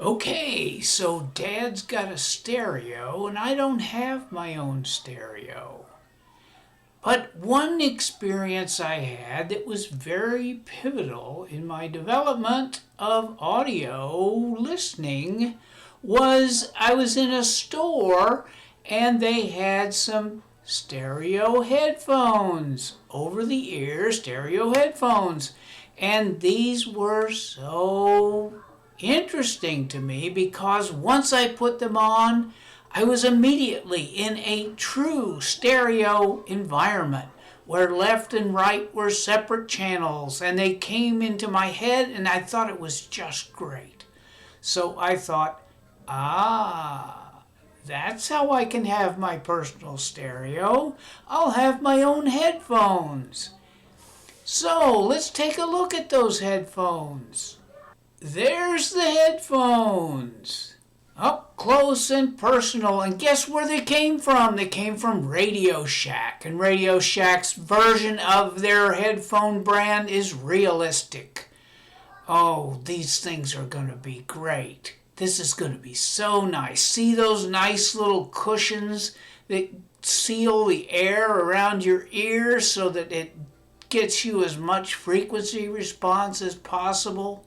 Okay, so Dad's got a stereo, and I don't have my own stereo. But one experience I had that was very pivotal in my development of audio listening was I was in a store and they had some stereo headphones, over the ear stereo headphones. And these were so interesting to me because once I put them on, I was immediately in a true stereo environment where left and right were separate channels and they came into my head and I thought it was just great. So I thought, that's how I can have my personal stereo. I'll have my own headphones. So let's take a look at those headphones. There's the headphones. Up close and personal. And guess where they came from? They came from Radio Shack. And Radio Shack's version of their headphone brand is Realistic. Oh, these things are going to be great. This is going to be so nice. See those nice little cushions that seal the air around your ears so that it gets you as much frequency response as possible?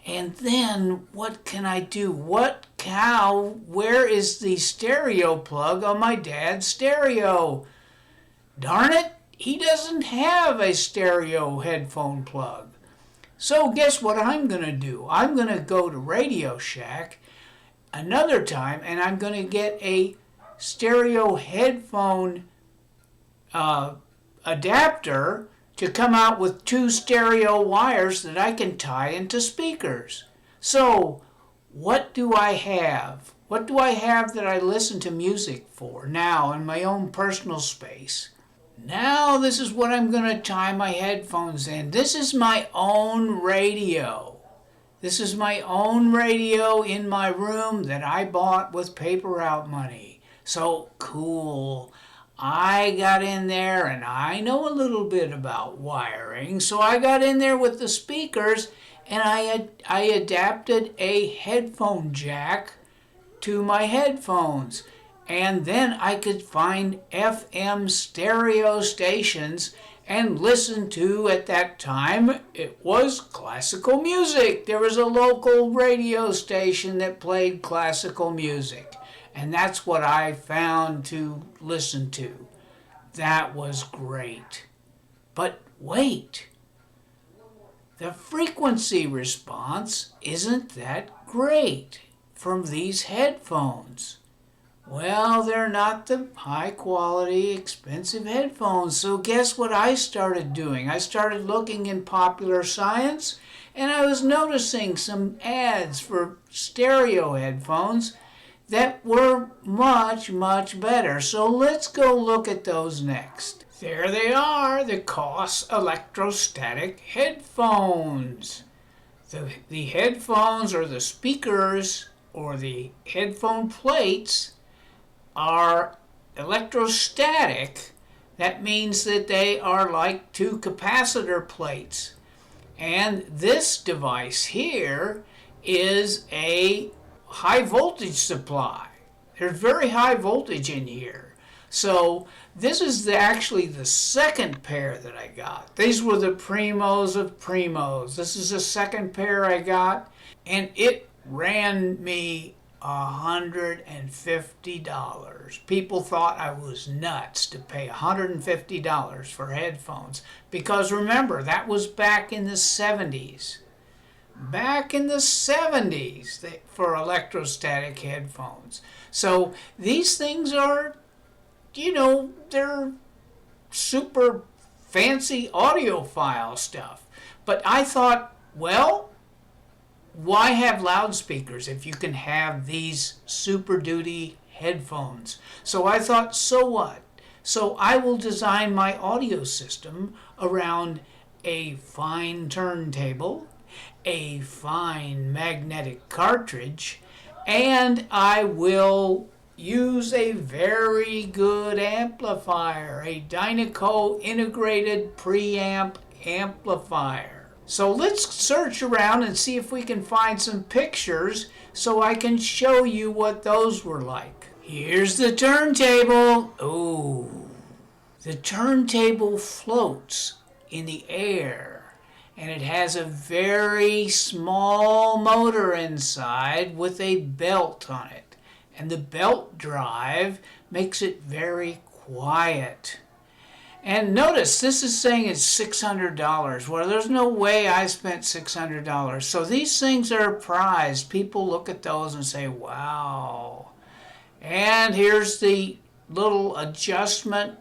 And then what can I do? Where is the stereo plug on my dad's stereo? Darn it, he doesn't have a stereo headphone plug. So guess what I'm going to do? I'm going to go to Radio Shack another time and I'm going to get a stereo headphone adapter to come out with two stereo wires that I can tie into speakers. So, what do I have? What do I have that I listen to music for now in my own personal space? Now this is what I'm going to tie my headphones in. This is my own radio. This is my own radio in my room that I bought with paper route money. So cool. I got in there and I know a little bit about wiring, so I got in there with the speakers and I adapted a headphone jack to my headphones. And then I could find FM stereo stations and listen to, at that time, it was classical music. There was a local radio station that played classical music. And that's what I found to listen to. That was great. But wait, the frequency response isn't that great from these headphones. Well, they're not the high quality, expensive headphones. So guess what I started doing? I started looking in Popular Science and I was noticing some ads for stereo headphones that were much, much better. So let's go look at those next. There they are, the Koss electrostatic headphones. The headphones or the speakers or the headphone plates are electrostatic. That means that they are like two capacitor plates. And this device here is a high voltage supply. There's very high voltage in here. So this is actually the second pair that I got. These were the primos of primos. This is the second pair I got, and it ran me $150. People thought I was nuts to pay $150 for headphones because remember, that was back in the 70s. Back in the 70s for electrostatic headphones. So these things are, they're super fancy audiophile stuff. But I thought, well, why have loudspeakers if you can have these Super Duty headphones? So I thought, so what? So I will design my audio system around a fine turntable, a fine magnetic cartridge, and I will use a very good amplifier, a Dynaco integrated preamp amplifier. So let's search around and see if we can find some pictures so I can show you what those were like. Here's the turntable. Ooh, the turntable floats in the air, and it has a very small motor inside with a belt on it. And the belt drive makes it very quiet. And notice, this is saying it's $600. Well, there's no way I spent $600. So these things are prized. People look at those and say, wow. And here's the little adjustment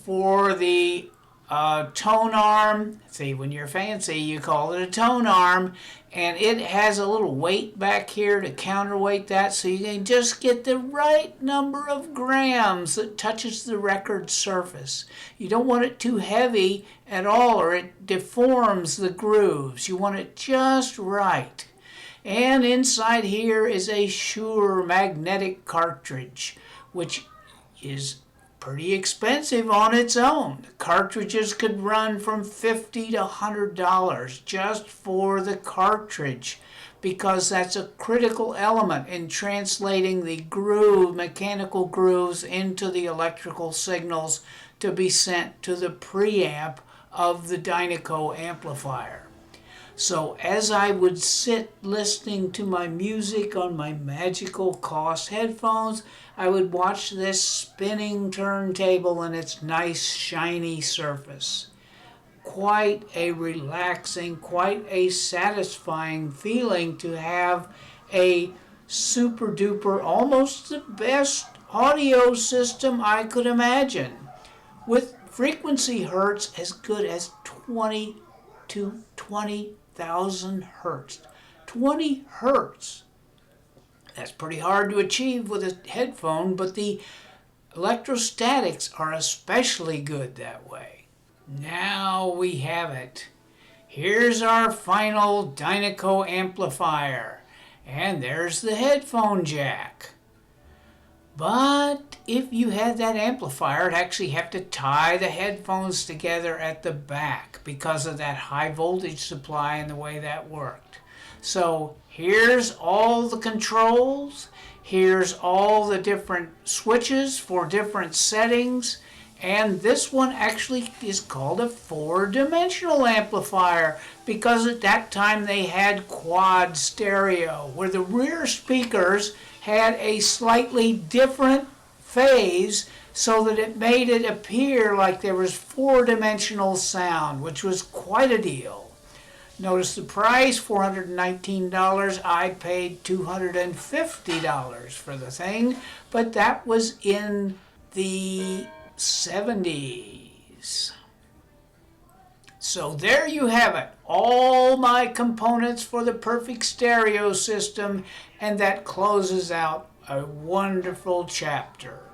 for the tone arm. See, when you're fancy, you call it a tone arm. And it has a little weight back here to counterweight that, so you can just get the right number of grams that touches the record surface. You don't want it too heavy at all, or it deforms the grooves. You want it just right. And inside here is a Shure magnetic cartridge, which is pretty expensive on its own. The cartridges could run from $50 to $100 just for the cartridge, because that's a critical element in translating the mechanical grooves into the electrical signals to be sent to the preamp of the Dynaco amplifier. So as I would sit listening to my music on my Magical Koss headphones, I would watch this spinning turntable and its nice shiny surface. Quite a relaxing, quite a satisfying feeling to have a super duper, almost the best audio system I could imagine, with frequency hertz as good as 20 to 20,000 hertz. 20 hertz. That's pretty hard to achieve with a headphone, but the electrostatics are especially good that way. Now we have it. Here's our final Dynaco amplifier, and there's the headphone jack. But if you had that amplifier, it'd actually have to tie the headphones together at the back because of that high voltage supply and the way that worked. So here's all the controls, here's all the different switches for different settings, and this one actually is called a four-dimensional amplifier because at that time they had quad stereo, where the rear speakers had a slightly different phase so that it made it appear like there was four-dimensional sound, which was quite a deal. Notice the price, $419. I paid $250 for the thing, but that was in the 70s. So there you have it, all my components for the perfect stereo system, and that closes out a wonderful chapter.